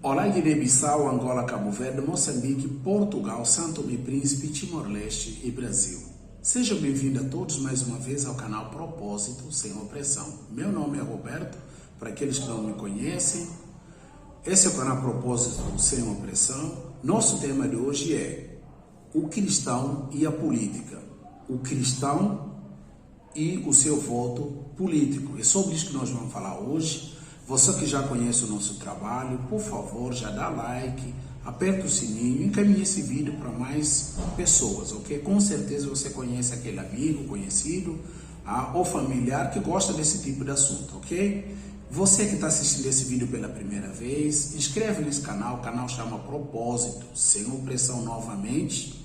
Olá, Guiné-Bissau, Angola, Cabo Verde, Moçambique, Portugal, São Tomé e Príncipe, Timor-Leste e Brasil. Sejam bem-vindos a todos mais uma vez ao canal Propósito Sem Opressão. Meu nome é Roberto, para aqueles que não me conhecem. Esse é o canal Propósito Sem Opressão. Nosso tema de hoje é o cristão e a política. O cristão e o seu voto político. É sobre isso que nós vamos falar hoje. Você que já conhece o nosso trabalho, por favor, já dá like, aperta o sininho e encaminhe esse vídeo para mais pessoas, ok? Com certeza você conhece aquele amigo, conhecido ou familiar que gosta desse tipo de assunto, ok? Você que está assistindo esse vídeo pela primeira vez, inscreve nesse canal, o canal chama Propósito Sem Opressão novamente.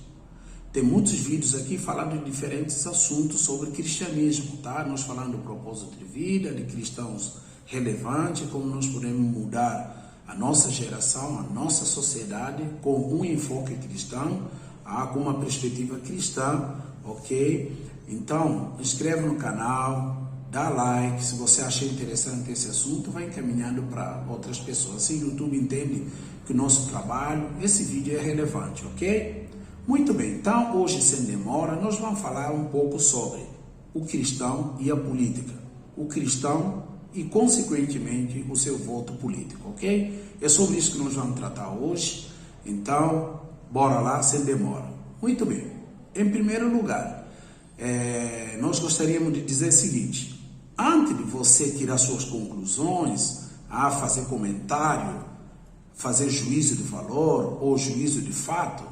Tem muitos vídeos aqui falando de diferentes assuntos sobre cristianismo, tá? Nós falando do propósito de vida, de cristãos relevantes, como nós podemos mudar a nossa geração, a nossa sociedade com um enfoque cristão, com uma perspectiva cristã, ok? Então, inscreve no canal, dá like, se você achar interessante esse assunto, vai encaminhando para outras pessoas. Assim o YouTube entende que o nosso trabalho, esse vídeo é relevante, ok? Muito bem, então hoje, sem demora, nós vamos falar um pouco sobre o cristão e a política. O cristão e, consequentemente, o seu voto político, ok? É sobre isso que nós vamos tratar hoje. Então, bora lá, sem demora. Muito bem. Em primeiro lugar, nós gostaríamos de dizer o seguinte. Antes de você tirar suas conclusões, fazer comentário, fazer juízo de valor ou juízo de fato,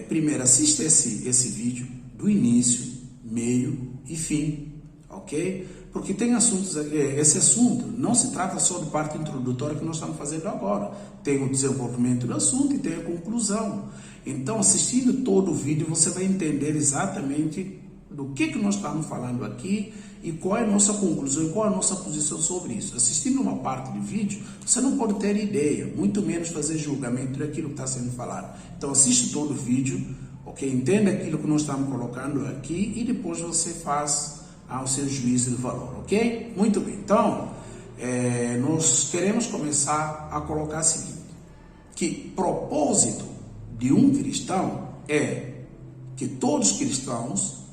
primeiro assista esse vídeo do início, meio e fim, ok? Porque tem assuntos, esse assunto não se trata só de parte introdutória que nós estamos fazendo agora. Tem o desenvolvimento do assunto e tem a conclusão. Então, assistindo todo o vídeo, você vai entender exatamente do que nós estamos falando aqui e qual é a nossa conclusão e qual é a nossa posição sobre isso. Assistindo uma parte do vídeo, você não pode ter ideia, muito menos fazer julgamento daquilo que está sendo falado. Então, assiste todo o vídeo, ok? Entenda aquilo que nós estamos colocando aqui e depois você faz o seu juízo de valor, ok? Muito bem, então, nós queremos começar a colocar o seguinte, que propósito de um cristão é que todos os cristãos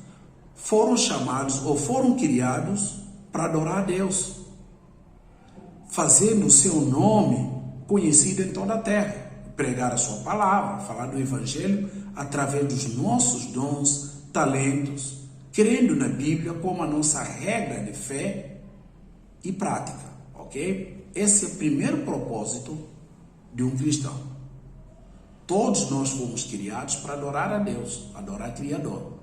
foram chamados ou foram criados para adorar a Deus, fazendo o seu nome conhecido em toda a terra, pregar a sua palavra, falar do evangelho através dos nossos dons, talentos, crendo na Bíblia como a nossa regra de fé e prática, ok? Esse é o primeiro propósito de um cristão. Todos nós fomos criados para adorar a Deus, adorar o Criador,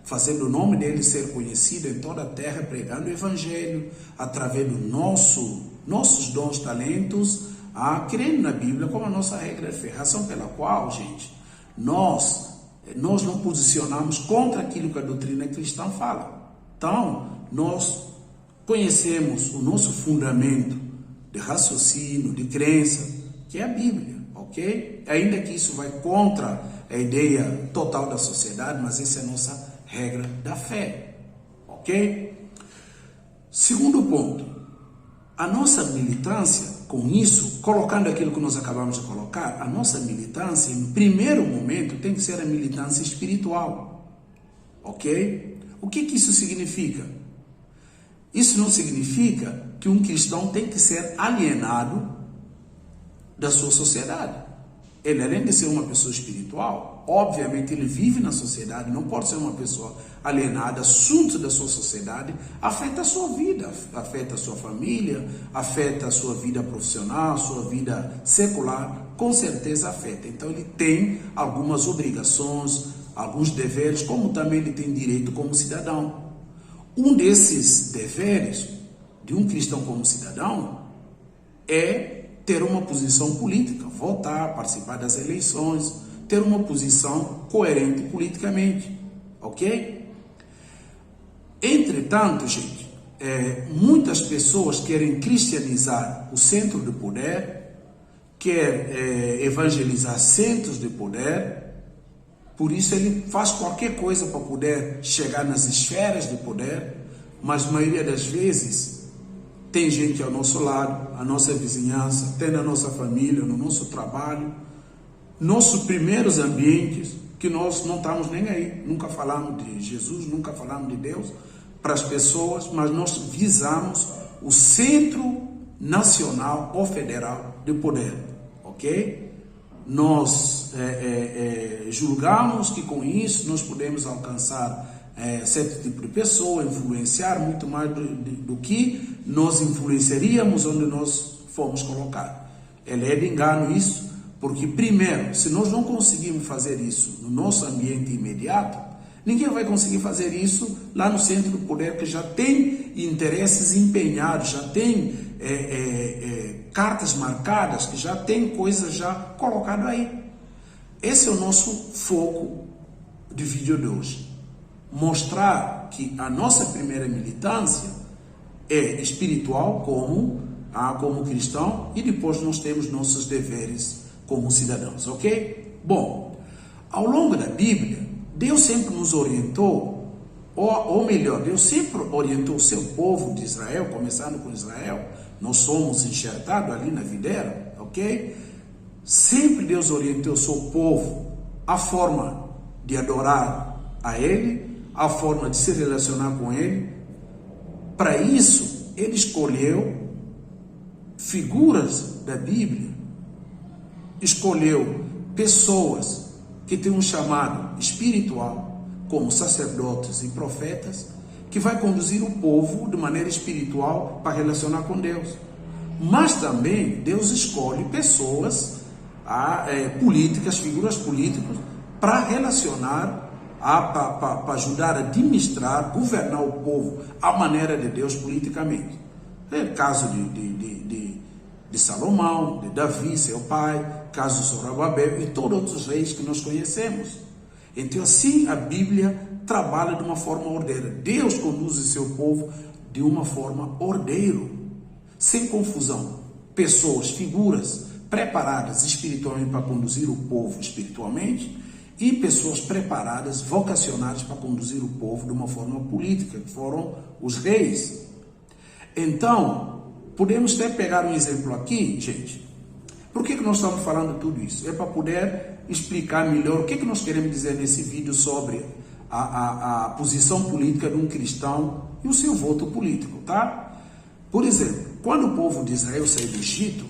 fazendo o nome dele ser conhecido em toda a terra, pregando o Evangelho, através dos nossos dons, talentos, crendo na Bíblia como a nossa regra de fé, razão pela qual, gente, nós não posicionamos contra aquilo que a doutrina cristã fala. Então, nós conhecemos o nosso fundamento de raciocínio, de crença, que é a Bíblia, ok? Ainda que isso vai contra a ideia total da sociedade, mas essa é a nossa regra da fé, ok? Segundo ponto, a nossa militância, com isso, colocando aquilo que nós acabamos de colocar, a nossa militância, em primeiro momento, tem que ser a militância espiritual, ok? O que isso significa? Isso não significa que um cristão tem que ser alienado da sua sociedade. Ele, além de ser uma pessoa espiritual, obviamente ele vive na sociedade, não pode ser uma pessoa alienada. Assuntos da sua sociedade afeta a sua vida, afeta a sua família, afeta a sua vida profissional, a sua vida secular, com certeza afeta. Então ele tem algumas obrigações, alguns deveres, como também ele tem direito como cidadão. Um desses deveres de um cristão como cidadão é ter uma posição política, votar, participar das eleições, ter uma posição coerente politicamente, ok? Entretanto, gente, muitas pessoas querem cristianizar o centro do poder, quer evangelizar centros de poder, por isso ele faz qualquer coisa para poder chegar nas esferas de poder, mas a maioria das vezes tem gente ao nosso lado, a nossa vizinhança, tem na nossa família, no nosso trabalho, nossos primeiros ambientes, que nós não estamos nem aí, nunca falamos de Jesus, nunca falamos de Deus para as pessoas, mas nós visamos o centro nacional ou federal de poder, ok? Nós julgamos que com isso nós podemos alcançar certo tipo de pessoa, influenciar muito mais do que nós influenciaríamos onde nós fomos colocados. É de engano isso, porque primeiro, se nós não conseguimos fazer isso no nosso ambiente imediato, ninguém vai conseguir fazer isso lá no centro do poder, que já tem interesses empenhados, já tem cartas marcadas, que já tem coisas já colocadas aí. Esse é o nosso foco de vídeo de hoje. Mostrar que a nossa primeira militância é espiritual como cristão, e depois nós temos nossos deveres como cidadãos, ok? Bom, ao longo da Bíblia, Deus sempre nos orientou, ou melhor, Deus sempre orientou o seu povo de Israel, começando com Israel. Nós somos enxertados ali na videira, ok? Sempre Deus orientou o seu povo a forma de adorar a Ele, a forma de se relacionar com Ele. Para isso, Ele escolheu figuras da Bíblia, escolheu pessoas que têm um chamado espiritual, como sacerdotes e profetas, que vai conduzir o povo de maneira espiritual para relacionar com Deus. Mas também Deus escolhe pessoas políticas, figuras políticas, para relacionar, para ajudar a administrar, governar o povo à maneira de Deus politicamente. É o caso de Salomão, de Davi, seu pai, caso de Zorobabel e todos os outros reis que nós conhecemos. Então assim a Bíblia trabalha de uma forma ordeira. Deus conduz o seu povo de uma forma ordeira, sem confusão. Pessoas, figuras preparadas espiritualmente para conduzir o povo espiritualmente, e pessoas preparadas, vocacionadas para conduzir o povo de uma forma política, que foram os reis. Então, podemos até pegar um exemplo aqui, gente. Por que nós estamos falando tudo isso? É para poder explicar melhor o que nós queremos dizer nesse vídeo sobre a posição política de um cristão e o seu voto político, tá? Por exemplo, quando o povo de Israel saiu do Egito,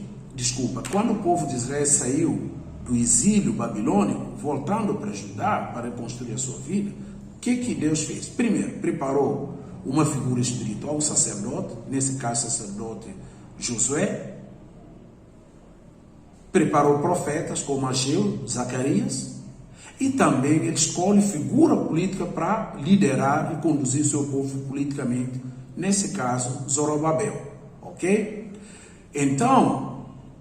quando o povo de Israel saiu do exílio babilônico, voltando para Judá, para reconstruir a sua vida, o que Deus fez? Primeiro, preparou uma figura espiritual, um sacerdote, nesse caso sacerdote Josué, preparou profetas como Ageu, Zacarias, e também ele escolhe figura política para liderar e conduzir seu povo politicamente, nesse caso Zorobabel, ok? Então,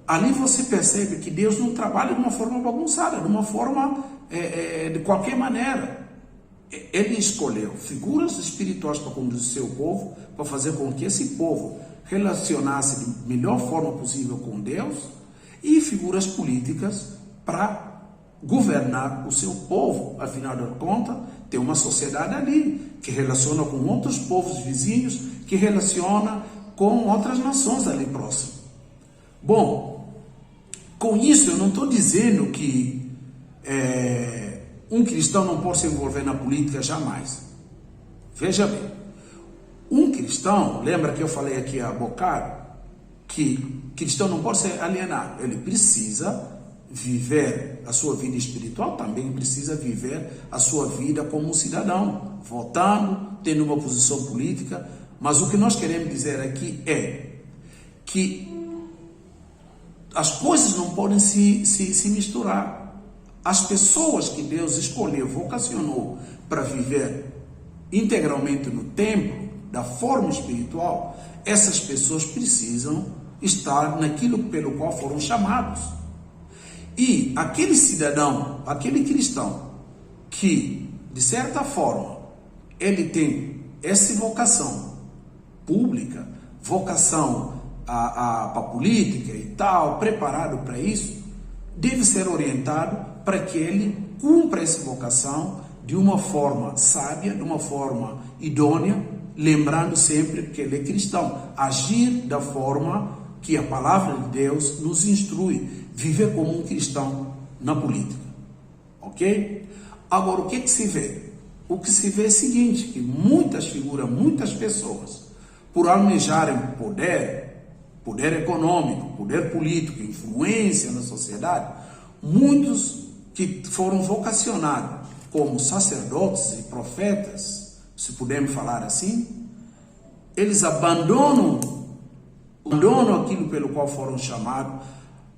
ali você percebe que Deus não trabalha de uma forma bagunçada, de uma forma de qualquer maneira. Ele escolheu figuras espirituais para conduzir seu povo, para fazer com que esse povo relacionasse de melhor forma possível com Deus, e figuras políticas para governar o seu povo. Afinal de contas, tem uma sociedade ali que relaciona com outros povos vizinhos, que relaciona com outras nações ali próximas. Bom, com isso eu não estou dizendo que um cristão não pode se envolver na política jamais. Veja bem, um cristão, lembra que eu falei aqui há bocado, que cristão não pode ser alienado, ele precisa viver a sua vida espiritual, também precisa viver a sua vida como um cidadão, votando, tendo uma posição política. Mas o que nós queremos dizer aqui é que as coisas não podem se misturar. As pessoas que Deus escolheu, vocacionou para viver integralmente no templo, da forma espiritual, essas pessoas precisam estar naquilo pelo qual foram chamados. E aquele cidadão, aquele cristão, que, de certa forma, ele tem essa vocação pública, vocação para a política e tal, preparado para isso, deve ser orientado para que ele cumpra essa vocação de uma forma sábia, de uma forma idônea, lembrando sempre que ele é cristão, agir da forma que a palavra de Deus nos instrui, viver como um cristão na política, ok? Agora, o que se vê? O que se vê é o seguinte, que muitas figuras, muitas pessoas, por almejarem poder econômico, poder político, influência na sociedade, muitos que foram vocacionados como sacerdotes e profetas, se pudermos falar assim, eles abandonam aquilo pelo qual foram chamados,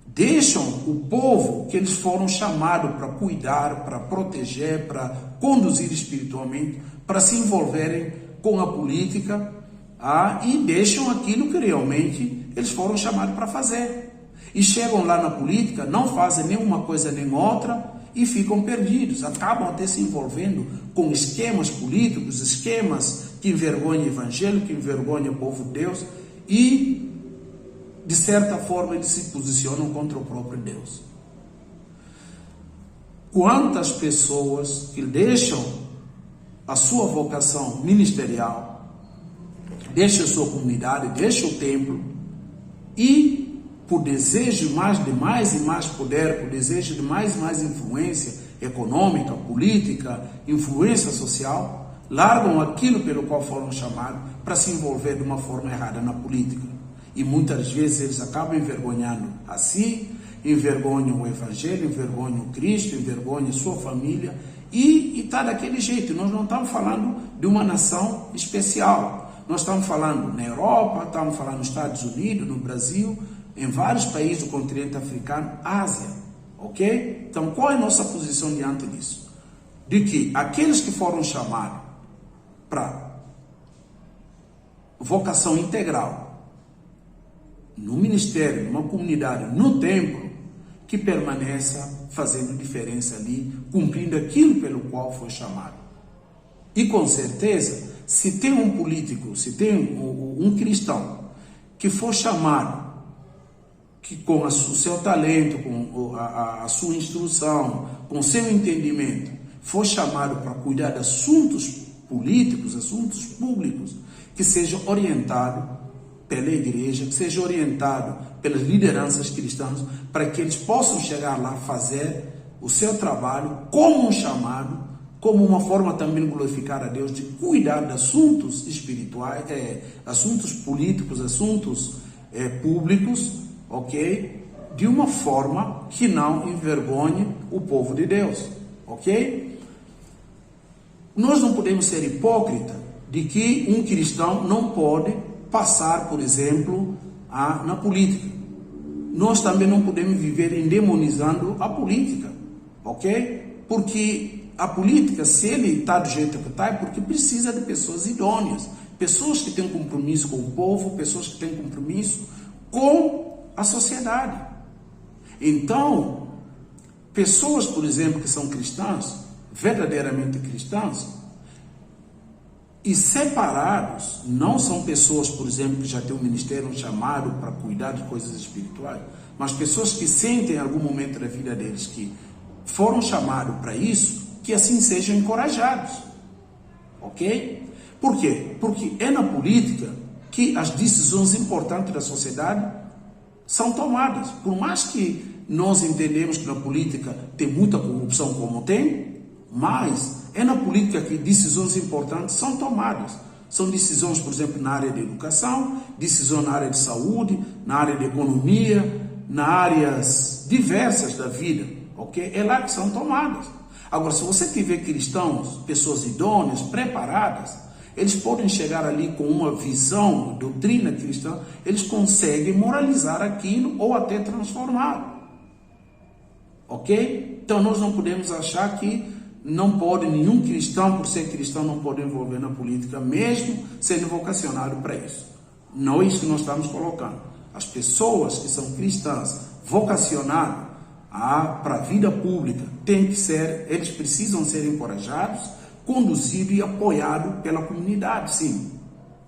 deixam o povo que eles foram chamados para cuidar, para proteger, para conduzir espiritualmente, para se envolverem com a política, e deixam aquilo que realmente eles foram chamados para fazer. E chegam lá na política, não fazem nenhuma coisa nem outra e ficam perdidos. Acabam até se envolvendo com esquemas políticos, esquemas que envergonham o evangelho, que envergonham o povo de Deus e, de certa forma, eles se posicionam contra o próprio Deus. Quantas pessoas que deixam a sua vocação ministerial, deixam a sua comunidade, deixam o templo e, por desejo de mais e mais poder, por desejo de mais e mais influência econômica, política, influência social, largam aquilo pelo qual foram chamados para se envolver de uma forma errada na política. E muitas vezes eles acabam envergonhando a si, envergonham o Evangelho, envergonham o Cristo, envergonham sua família e está daquele jeito. Nós não estamos falando de uma nação especial. Nós estamos falando na Europa, estamos falando nos Estados Unidos, no Brasil, em vários países do continente africano, Ásia, ok? Então, qual é a nossa posição diante disso? De que aqueles que foram chamados para vocação integral, no ministério, numa comunidade, no templo, que permaneça fazendo diferença ali, cumprindo aquilo pelo qual foi chamado. E com certeza, se tem um político, se tem um cristão que for chamado, que com o seu talento, com a sua instrução, com o seu entendimento, for chamado para cuidar de assuntos políticos, assuntos públicos, que seja orientado pela igreja, que seja orientado pelas lideranças cristãs, para que eles possam chegar lá, fazer o seu trabalho como um chamado, como uma forma também de glorificar a Deus, de cuidar de assuntos espirituais, assuntos políticos, assuntos públicos, ok? De uma forma que não envergonhe o povo de Deus, ok? Nós não podemos ser hipócritas de que um cristão não pode passar, por exemplo, na política. Nós também não podemos viver endemonizando a política, ok? Porque a política, se ele está do jeito que está, é porque precisa de pessoas idôneas, pessoas que têm compromisso com o povo, pessoas que têm compromisso com a sociedade. Então, pessoas, por exemplo, que são cristãs, verdadeiramente cristãs, e separados, não são pessoas, por exemplo, que já têm um ministério, um chamado para cuidar de coisas espirituais, mas pessoas que sentem em algum momento da vida deles que foram chamados para isso, que assim sejam encorajados, ok? Por quê? Porque é na política que as decisões importantes da sociedade são tomadas. Por mais que nós entendemos que na política tem muita corrupção como tem, mas é na política que decisões importantes são tomadas. São decisões, por exemplo, na área de educação, decisões na área de saúde, na área de economia, nas áreas diversas da vida, ok? É lá que são tomadas. Agora, se você tiver cristãos, pessoas idôneas, preparadas, eles podem chegar ali com uma visão, doutrina cristã, eles conseguem moralizar aquilo ou até transformar. Ok? Então, nós não podemos achar que não pode, nenhum cristão, por ser cristão, não pode envolver na política, mesmo sendo vocacionado para isso. Não é isso que nós estamos colocando. As pessoas que são cristãs, vocacionadas para a vida pública, tem que ser, eles precisam ser encorajados, conduzidos e apoiados pela comunidade, sim.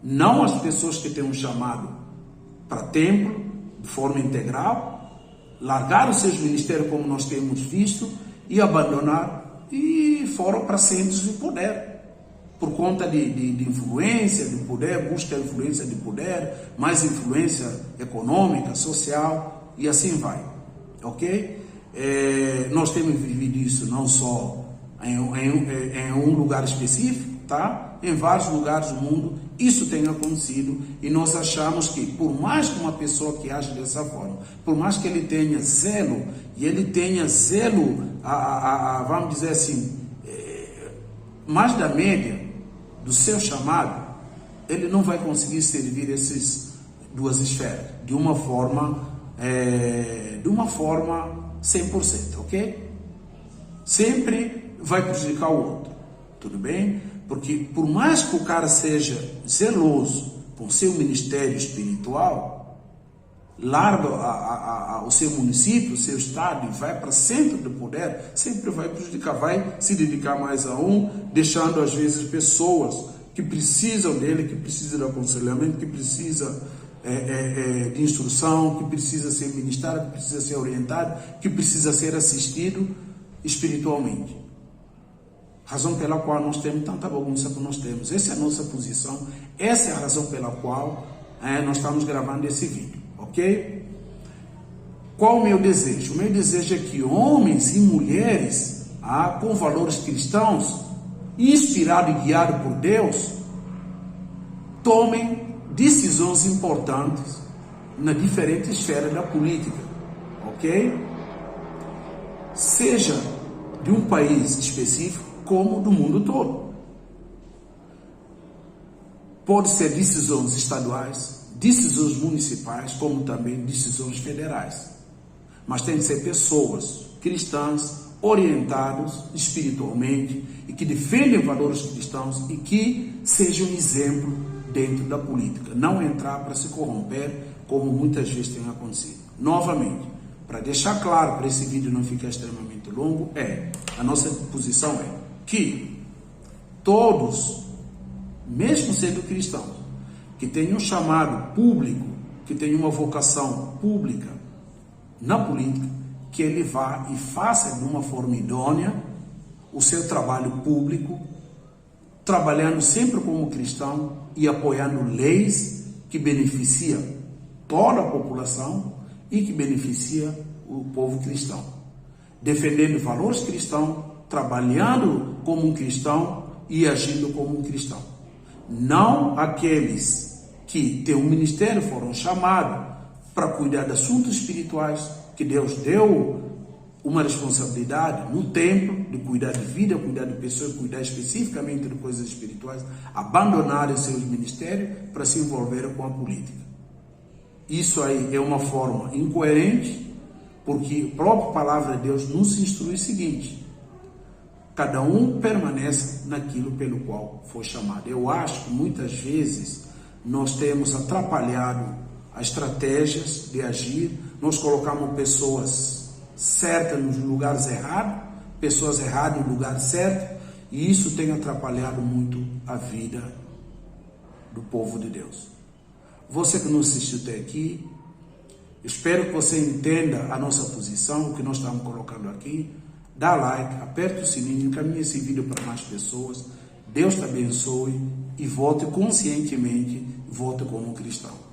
Não as pessoas que têm um chamado para templo, de forma integral, largar os seus ministérios como nós temos visto e abandonar e foram para centros de poder. por conta de influência, de poder, busca influência de poder, mais influência econômica, social, e assim vai, ok? Nós temos vivido isso não só em um lugar específico, tá? Em vários lugares do mundo isso tem acontecido, e nós achamos que por mais que uma pessoa que age dessa forma, por mais que ele tenha zelo, e ele tenha zelo, vamos dizer assim, mais da média do seu chamado, ele não vai conseguir servir essas duas esferas de uma forma 100%, ok? Sempre vai prejudicar o outro, tudo bem? Porque por mais que o cara seja zeloso com seu ministério espiritual, larga o seu município, o seu estado e vai para centro do poder, sempre vai prejudicar, vai se dedicar mais a deixando às vezes pessoas que precisam dele, que precisam de aconselhamento, que precisam de instrução, que precisa ser ministrado, que precisa ser orientado, que precisa ser assistido espiritualmente. Razão pela qual nós temos tanta bagunça que nós temos. Essa é a nossa posição, essa é a razão pela qual nós estamos gravando esse vídeo, ok? Qual o meu desejo? O meu desejo é que homens e mulheres com valores cristãos, inspirados e guiados por Deus, tomem decisões importantes na diferente esfera da política, ok? Seja de um país específico, como do mundo todo. Pode ser decisões estaduais, decisões municipais, como também decisões federais. Mas tem que ser pessoas cristãs, orientadas espiritualmente e que defendem valores cristãos e que sejam exemplo dentro da política. Não entrar para se corromper, como muitas vezes tem acontecido. Novamente, para deixar claro, para esse vídeo não ficar extremamente longo, a nossa posição é que todos, mesmo sendo cristãos, que tenham um chamado público, que tenham uma vocação pública na política, que ele vá e faça de uma forma idônea o seu trabalho público, trabalhando sempre como cristão e apoiando leis que beneficiam toda a população e que beneficiam o povo cristão, defendendo valores cristãos, trabalhando como um cristão e agindo como um cristão. Não aqueles que têm um ministério, foram chamados para cuidar de assuntos espirituais, que Deus deu uma responsabilidade no templo, de cuidar de vida, cuidar de pessoas, cuidar especificamente de coisas espirituais, abandonarem seus ministérios para se envolver com a política. Isso aí é uma forma incoerente, porque a própria palavra de Deus nos instrui o seguinte: cada um permanece naquilo pelo qual foi chamado. Eu acho que muitas vezes nós temos atrapalhado as estratégias de agir, nós colocamos pessoas certas nos lugares errados, pessoas erradas no lugar certo, e isso tem atrapalhado muito a vida do povo de Deus. Você que nos assistiu até aqui, espero que você entenda a nossa posição, o que nós estamos colocando aqui. Dá like, aperta o sininho, encaminhe esse vídeo para mais pessoas. Deus te abençoe e volte conscientemente, volte como um cristão.